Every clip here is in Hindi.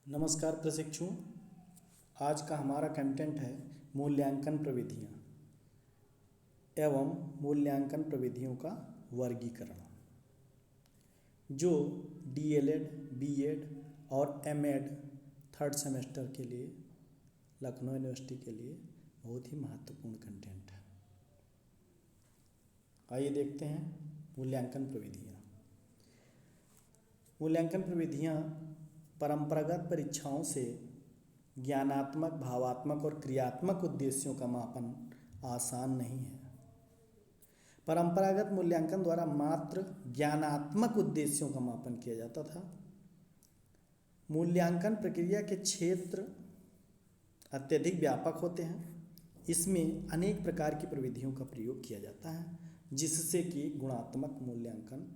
नमस्कार प्रशिक्षुओं। आज का हमारा कंटेंट है मूल्यांकन प्रविधियाँ एवं मूल्यांकन प्रविधियों का वर्गीकरण, जो डीएलएड, बीएड और एमएड थर्ड सेमेस्टर के लिए लखनऊ यूनिवर्सिटी के लिए बहुत ही महत्वपूर्ण कंटेंट है। आइए देखते हैं मूल्यांकन प्रविधियाँ। मूल्यांकन प्रविधियाँ परंपरागत परीक्षाओं से ज्ञानात्मक, भावात्मक और क्रियात्मक उद्देश्यों का मापन आसान नहीं है। परंपरागत मूल्यांकन द्वारा मात्र ज्ञानात्मक उद्देश्यों का मापन किया जाता था। मूल्यांकन प्रक्रिया के क्षेत्र अत्यधिक व्यापक होते हैं। इसमें अनेक प्रकार की प्रविधियों का प्रयोग किया जाता है, जिससे कि गुणात्मक मूल्यांकन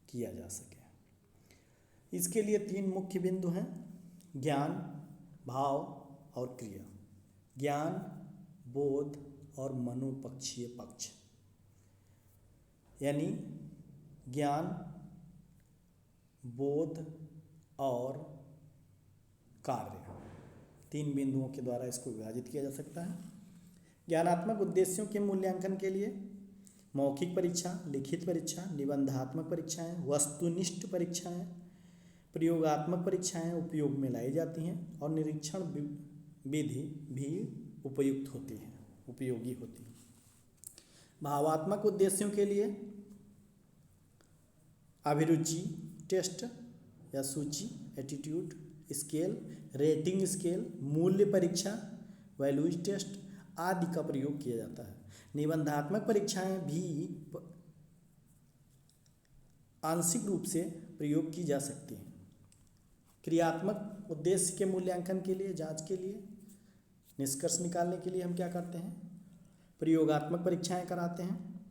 किया जा सके। इसके लिए 3 मुख्य बिंदु हैं: ज्ञान, भाव और क्रिया। ज्ञान, बोध और मनोपक्षीय पक्ष, यानी ज्ञान, बोध और कार्य, 3 बिंदुओं के द्वारा इसको विभाजित किया जा सकता है। ज्ञानात्मक उद्देश्यों के मूल्यांकन के लिए मौखिक परीक्षा, लिखित परीक्षा, निबंधात्मक परीक्षाएं, वस्तुनिष्ठ परीक्षाएं, प्रयोगात्मक परीक्षाएं उपयोग में लाई जाती हैं और निरीक्षण विधि भी उपयोगी होती है। भावात्मक उद्देश्यों के लिए अभिरुचि टेस्ट या सूची, एटीट्यूड स्केल, रेटिंग स्केल, मूल्य परीक्षा, वैल्यूज टेस्ट आदि का प्रयोग किया जाता है। निबंधात्मक परीक्षाएं भी आंशिक रूप से प्रयोग की जा सकती हैं। क्रियात्मक उद्देश्य के मूल्यांकन के लिए, जांच के लिए, निष्कर्ष निकालने के लिए हम क्या करते हैं? प्रयोगात्मक परीक्षाएं कराते हैं।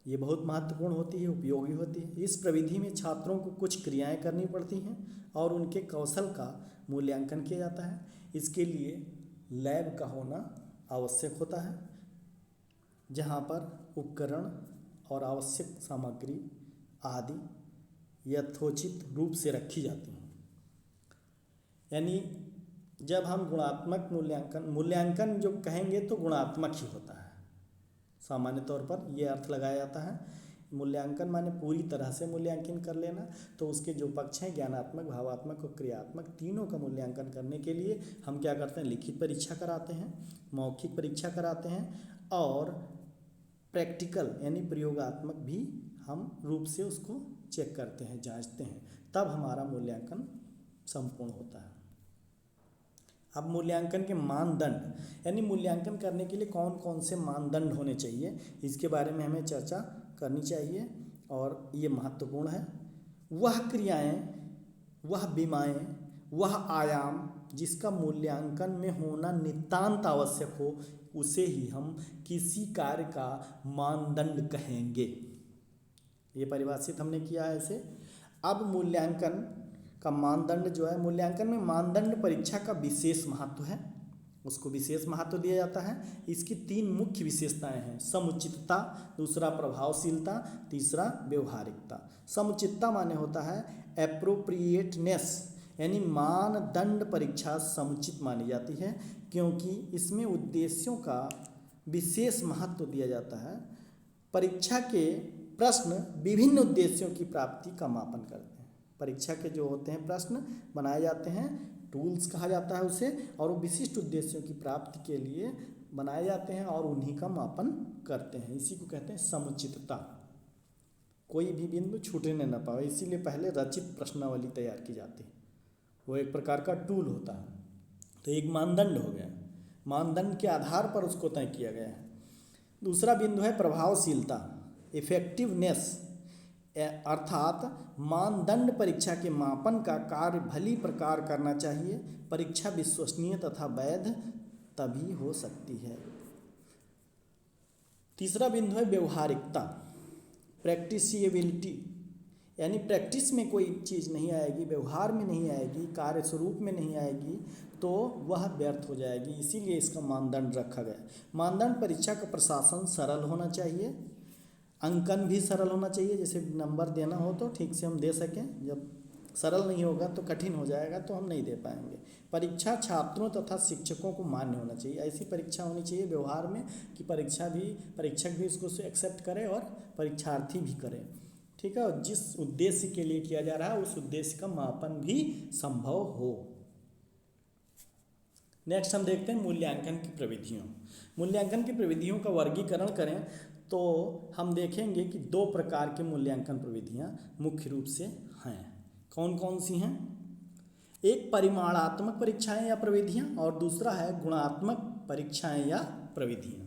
ये बहुत महत्वपूर्ण होती है, उपयोगी होती है। इस प्रविधि में छात्रों को कुछ क्रियाएं करनी पड़ती हैं और उनके कौशल का मूल्यांकन किया जाता है। इसके लिए लैब का होना आवश्यक होता है, जहाँ पर उपकरण और आवश्यक सामग्री आदि यथोचित रूप से रखी जाती हैं। यानी जब हम गुणात्मक मूल्यांकन जो कहेंगे तो गुणात्मक ही होता है। सामान्य तौर पर यह अर्थ लगाया जाता है। मूल्यांकन माने पूरी तरह से मूल्यांकन कर लेना। तो उसके जो पक्ष हैं, ज्ञानात्मक, भावात्मक और क्रियात्मक, तीनों का मूल्यांकन करने के लिए हम क्या करते हैं? लिखित परीक्षा कराते हैं, मौखिक परीक्षा कराते हैं और प्रैक्टिकल यानी प्रयोगात्मक भी हम रूप से उसको चेक करते हैं, जांचते हैं, तब हमारा मूल्यांकन संपूर्ण होता है। अब मूल्यांकन के मानदंड, यानी मूल्यांकन करने के लिए कौन कौन से मानदंड होने चाहिए, इसके बारे में हमें चर्चा करनी चाहिए और ये महत्वपूर्ण है। वह क्रियाएं, वह बीमाएं, वह आयाम जिसका मूल्यांकन में होना नितांत आवश्यक हो, उसे ही हम किसी कार्य का मानदंड कहेंगे। ये परिभाषित हमने किया है ऐसे। अब मूल्यांकन का मानदंड जो है, मूल्यांकन में मानदंड परीक्षा का विशेष महत्व है, उसको विशेष महत्व दिया जाता है। इसकी 3 मुख्य विशेषताएं हैं: समुचितता, दूसरा प्रभावशीलता, तीसरा व्यवहारिकता। समुचितता माने होता है एप्रोप्रिएटनेस, यानी मानदंड परीक्षा समुचित मानी जाती है क्योंकि इसमें उद्देश्यों का विशेष महत्व दिया जाता है। परीक्षा के प्रश्न विभिन्न उद्देश्यों की प्राप्ति का मापन करते हैं। परीक्षा के जो होते हैं प्रश्न बनाए जाते हैं, टूल्स कहा जाता है उसे, और वो विशिष्ट उद्देश्यों की प्राप्ति के लिए बनाए जाते हैं और उन्हीं का मापन करते हैं। इसी को कहते हैं समुचितता। कोई भी बिंदु छूटने न पाए, इसीलिए पहले रचित प्रश्नावली तैयार की जाती है। वो एक प्रकार का टूल होता है। तो एक मानदंड हो गया, मानदंड के आधार पर उसको तय किया गया है। दूसरा बिंदु है प्रभावशीलता, इफेक्टिवनेस, अर्थात मानदंड परीक्षा के मापन का कार्य भली प्रकार करना चाहिए। परीक्षा विश्वसनीय तथा वैध तभी हो सकती है। तीसरा बिंदु है व्यवहारिकता, प्रैक्टिसिएबिलिटी, यानी प्रैक्टिस में कोई चीज़ नहीं आएगी, व्यवहार में नहीं आएगी, कार्य स्वरूप में नहीं आएगी तो वह व्यर्थ हो जाएगी। इसीलिए इसका मानदंड रखा गया। मानदंड परीक्षा का प्रशासन सरल होना चाहिए, अंकन भी सरल होना चाहिए, जैसे नंबर देना हो तो ठीक से हम दे सकें, जब सरल नहीं होगा तो कठिन हो जाएगा, तो हम नहीं दे पाएंगे। परीक्षा छात्रों तथा शिक्षकों को मान्य होना चाहिए। ऐसी परीक्षा होनी चाहिए व्यवहार में कि परीक्षक भी इसको एक्सेप्ट करे और परीक्षार्थी भी करे, ठीक है। और जिस उद्देश्य के लिए किया जा रहा है उस उद्देश्य का मापन भी संभव हो। नेक्स्ट हम देखते हैं मूल्यांकन की प्रविधियों। मूल्यांकन की प्रविधियों का वर्गीकरण करें तो हम देखेंगे कि दो प्रकार के मूल्यांकन प्रविधियां मुख्य रूप से हैं। कौन कौन सी हैं? एक परिमाणात्मक परीक्षाएं या प्रविधियां और दूसरा है गुणात्मक परीक्षाएं या प्रविधियां।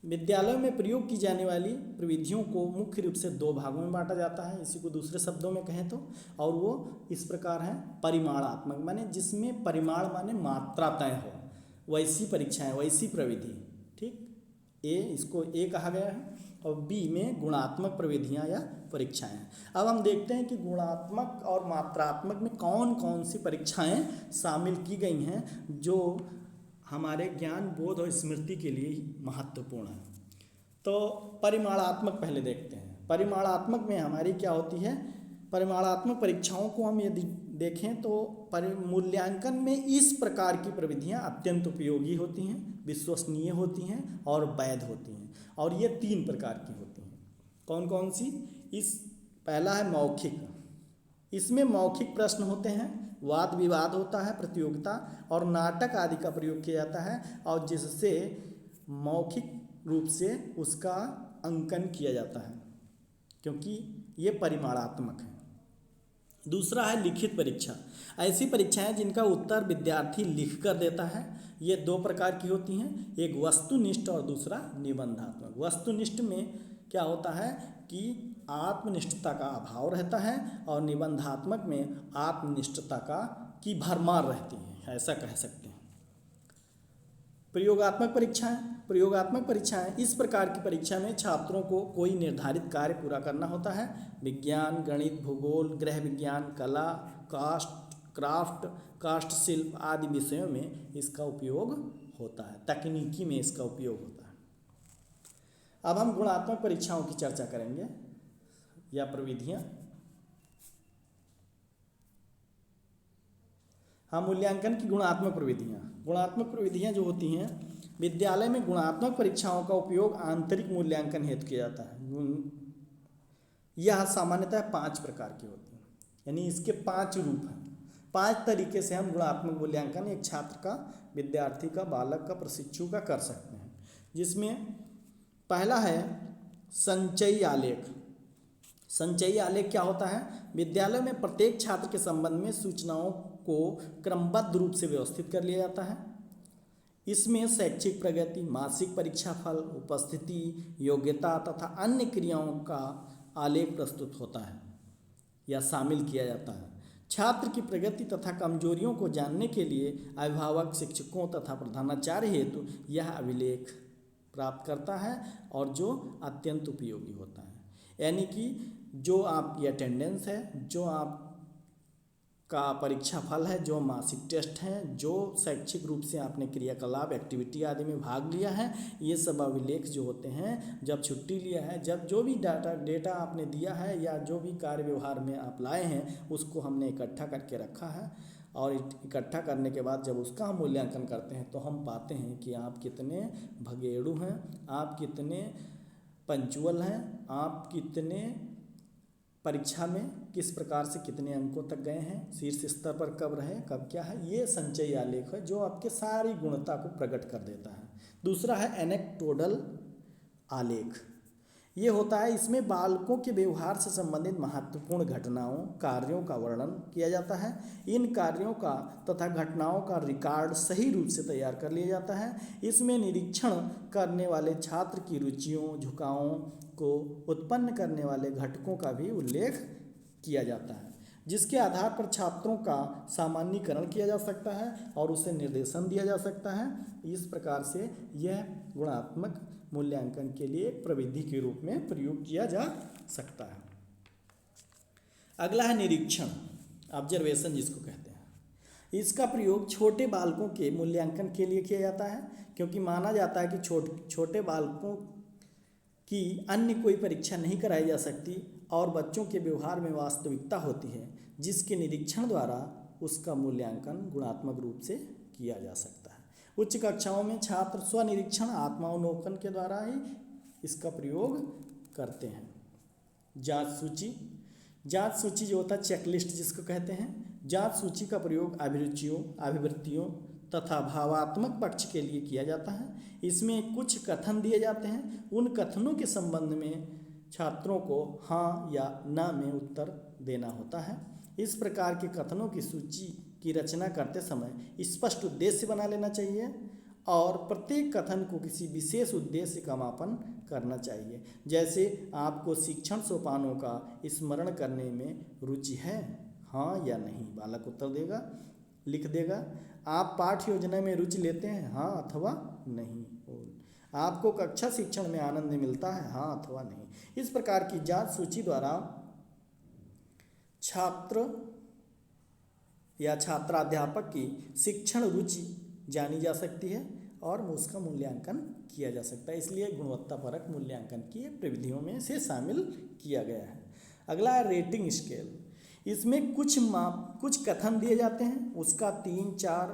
विद्यालयों में प्रयोग की जाने वाली प्रविधियों को मुख्य रूप से दो भागों में बांटा जाता है, इसी को दूसरे शब्दों में कहें तो, और वो इस प्रकार है। परिमाणात्मक माने जिसमें परिमाण माने मात्रा तय हो, वैसी परीक्षाएं, वैसी प्रविधि, ठीक। इसको ए कहा गया है, और बी में गुणात्मक प्रविधियां या परीक्षाएं। अब हम देखते हैं कि गुणात्मक और मात्रात्मक में कौन कौन सी परीक्षाएं शामिल की गई हैं जो हमारे ज्ञान, बोध और स्मृति के लिए महत्वपूर्ण है। तो परिमाणात्मक पहले देखते हैं। परिमाणात्मक में हमारी क्या होती है? परिमाणात्मक परीक्षाओं को हम यदि देखें तो मूल्यांकन में इस प्रकार की प्रविधियां अत्यंत उपयोगी होती हैं, विश्वसनीय होती हैं और वैध होती हैं। और ये 3 प्रकार की होती हैं। कौन कौन सी? पहला है मौखिक। इसमें मौखिक प्रश्न होते हैं, वाद विवाद होता है, प्रतियोगिता और नाटक आदि का प्रयोग किया जाता है, और जिससे मौखिक रूप से उसका अंकन किया जाता है, क्योंकि ये परिमाणात्मक है। दूसरा है लिखित परीक्षा। ऐसी परीक्षाएं जिनका उत्तर विद्यार्थी लिख कर देता है। ये 2 प्रकार की होती हैं, एक वस्तुनिष्ठ और दूसरा निबंधात्मक। वस्तुनिष्ठ में क्या होता है कि आत्मनिष्ठता का अभाव रहता है, और निबंधात्मक में आत्मनिष्ठता की भरमार रहती है, ऐसा कह सकते हैं। प्रयोगात्मक परीक्षाएं। प्रयोगात्मक परीक्षाएं इस प्रकार की परीक्षा में छात्रों को कोई निर्धारित कार्य पूरा करना होता है। विज्ञान, गणित, भूगोल, गृह विज्ञान, कला, क्राफ्ट, काष्ठशिल्प आदि विषयों में इसका उपयोग होता है, तकनीकी में इसका उपयोग होता है। अब हम गुणात्मक परीक्षाओं की चर्चा करेंगे या प्रविधियां। हाँ, मूल्यांकन की गुणात्मक प्रविधियां। गुणात्मक प्रविधियां जो होती हैं, विद्यालय में गुणात्मक परीक्षाओं का उपयोग आंतरिक मूल्यांकन हेतु किया जाता है। यह सामान्यतः 5 प्रकार की होती हैं, यानी इसके 5 रूप हैं। 5 तरीके से हम गुणात्मक मूल्यांकन एक छात्र का, विद्यार्थी का, बालक का, प्रशिक्षु का कर सकते हैं। जिसमें पहला है संचयी आलेख। संचयी आलेख क्या होता है? विद्यालय में प्रत्येक छात्र के संबंध में सूचनाओं को क्रमबद्ध रूप से व्यवस्थित कर लिया जाता है। इसमें शैक्षिक प्रगति, मासिक परीक्षा फल, उपस्थिति, योग्यता तथा अन्य क्रियाओं का आलेख प्रस्तुत होता है या शामिल किया जाता है। छात्र की प्रगति तथा कमजोरियों को जानने के लिए अभिभावक, शिक्षकों तथा प्रधानाचार्य हेतु यह अभिलेख प्राप्त करता है, और जो अत्यंत उपयोगी होता है। यानी कि जो आपकी अटेंडेंस है, जो आपका परीक्षा फल है, जो मासिक टेस्ट हैं, जो शैक्षिक रूप से आपने क्रियाकलाप, एक्टिविटी आदि में भाग लिया है, ये सब अभिलेख जो होते हैं, जब छुट्टी लिया है, जब जो भी डेटा आपने दिया है या जो भी कार्य व्यवहार में आप लाए हैं, उसको हमने इकट्ठा करके रखा है। और इकट्ठा करने के बाद जब उसका हम मूल्यांकन करते हैं तो हम पाते हैं कि आप कितने भगेड़ू हैं, आप कितने पंचुअल हैं, आप कितने परीक्षा में किस प्रकार से कितने अंकों तक गए हैं, शीर्ष स्तर पर कब रहे, कब क्या है। ये संचयी आलेख है जो आपके सारी गुणता को प्रकट कर देता है। दूसरा है एनेक्डोटल आलेख। ये होता है, इसमें बालकों के व्यवहार से संबंधित महत्वपूर्ण घटनाओं, कार्यों का वर्णन किया जाता है। इन कार्यों का तथा घटनाओं का रिकॉर्ड सही रूप से तैयार कर लिया जाता है। इसमें निरीक्षण करने वाले छात्र की रुचियों, झुकावों को उत्पन्न करने वाले घटकों का भी उल्लेख किया जाता है, जिसके आधार पर छात्रों का सामान्यीकरण किया जा सकता है और उसे निर्देशन दिया जा सकता है। इस प्रकार से यह गुणात्मक मूल्यांकन के लिए एक प्रविधि के रूप में प्रयोग किया जा सकता है। अगला है निरीक्षण, ऑब्जर्वेशन जिसको कहते हैं। इसका प्रयोग छोटे बालकों के मूल्यांकन के लिए किया जाता है, क्योंकि माना जाता है कि छोटे बालकों की अन्य कोई परीक्षा नहीं कराई जा सकती और बच्चों के व्यवहार में वास्तविकता होती है। जिसके निरीक्षण द्वारा उसका मूल्यांकन गुणात्मक रूप से किया जा सकता है। उच्च कक्षाओं में छात्र स्वनिरीक्षण आत्मावलोकन के द्वारा ही इसका प्रयोग करते हैं। जांच सूची, जांच सूची जो होता है चेकलिस्ट जिसको कहते हैं, जांच सूची का प्रयोग अभिरुचियों, अभिवृत्तियों तथा भावात्मक पक्ष के लिए किया जाता है। इसमें कुछ कथन दिए जाते हैं, उन कथनों के संबंध में छात्रों को हाँ या ना में उत्तर देना होता है। इस प्रकार के कथनों की सूची की रचना करते समय स्पष्ट उद्देश्य बना लेना चाहिए और प्रत्येक कथन को किसी विशेष उद्देश्य का मापन करना चाहिए। जैसे आपको शिक्षण सोपानों का स्मरण करने में रुचि है, हाँ या नहीं, बालक उत्तर देगा, लिख देगा। आप पाठ्य योजना में रुचि लेते हैं, हाँ अथवा नहीं। आपको कक्षा शिक्षण में आनंद मिलता है, हाँ अथवा नहीं। इस प्रकार की जांच सूची द्वारा छात्र या छात्राध्यापक की शिक्षण रुचि जानी जा सकती है और उसका मूल्यांकन किया जा सकता है। इसलिए गुणवत्तापरक मूल्यांकन की प्रविधियों में से शामिल किया गया है। अगला है रेटिंग स्केल। इसमें कुछ कथन दिए जाते हैं, उसका 3, 4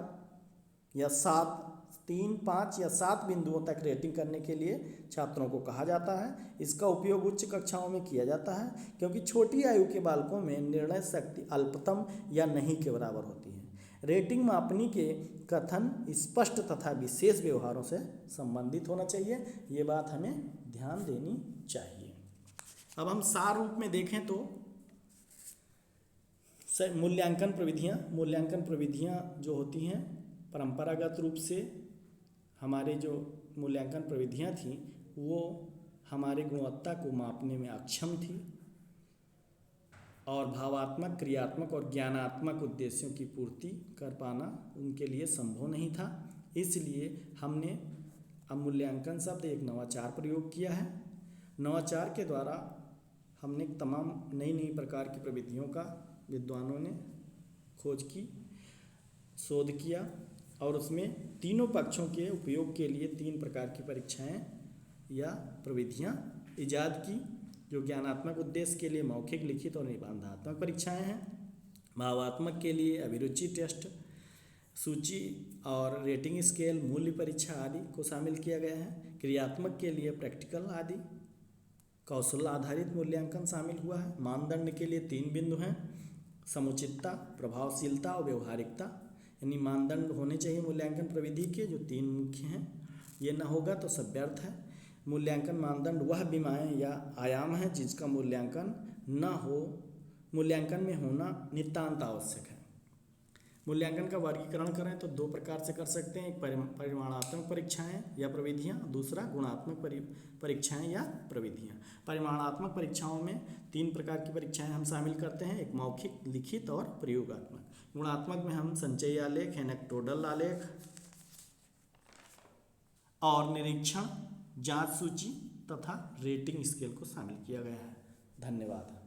या 7, 3, 5 या 7 बिंदुओं तक रेटिंग करने के लिए छात्रों को कहा जाता है। इसका उपयोग उच्च कक्षाओं में किया जाता है क्योंकि छोटी आयु के बालकों में निर्णय शक्ति अल्पतम या नहीं के बराबर होती है। रेटिंग मापनी के कथन स्पष्ट तथा विशेष व्यवहारों से संबंधित होना चाहिए, ये बात हमें ध्यान देनी चाहिए। अब हम सार रूप में देखें तो मूल्यांकन प्रविधियाँ जो होती हैं परंपरागत रूप से हमारे जो मूल्यांकन प्रविधियाँ थीं वो हमारे गुणवत्ता को मापने में अक्षम थी और भावात्मक, क्रियात्मक और ज्ञानात्मक उद्देश्यों की पूर्ति कर पाना उनके लिए संभव नहीं था। इसलिए हमने अब मूल्यांकन शब्द एक नवाचार प्रयोग किया है। नवाचार के द्वारा हमने तमाम नई प्रकार की प्रविधियों का विद्वानों ने खोज की, शोध किया और उसमें तीनों पक्षों के उपयोग के लिए 3 प्रकार की परीक्षाएं या प्रविधियां इजाद की, जो ज्ञानात्मक उद्देश्य के लिए मौखिक, लिखित और निबंधात्मक परीक्षाएं हैं। भावात्मक के लिए अभिरुचि टेस्ट, सूची और रेटिंग स्केल, मूल्य परीक्षा आदि को शामिल किया गया है। क्रियात्मक के लिए प्रैक्टिकल आदि, कौशल आधारित मूल्यांकन शामिल हुआ है। मानदंड के लिए 3 बिंदु हैं, समुचितता, प्रभावशीलता और व्यवहारिकता, यानी मानदंड होने चाहिए मूल्यांकन प्रविधि के जो 3 मुख्य हैं। ये न होगा तो सब व्यर्थ है। मूल्यांकन मानदंड वह विमाएँ या आयाम है जिसका मूल्यांकन में होना नितांत आवश्यक है। मूल्यांकन का वर्गीकरण करें तो 2 प्रकार से कर सकते हैं, एक परिमाणात्मक परीक्षाएं या प्रविधियां, दूसरा गुणात्मक परीक्षाएं या प्रविधियां। परिमाणात्मक परीक्षाओं में 3 प्रकार की परीक्षाएं हम शामिल करते हैं, एक मौखिक, लिखित और प्रयोगात्मक। गुणात्मक में हम संचयी आलेख, एनेक्डोटल आलेख और निरीक्षण, जांच सूची तथा रेटिंग स्केल को शामिल किया गया है। धन्यवाद।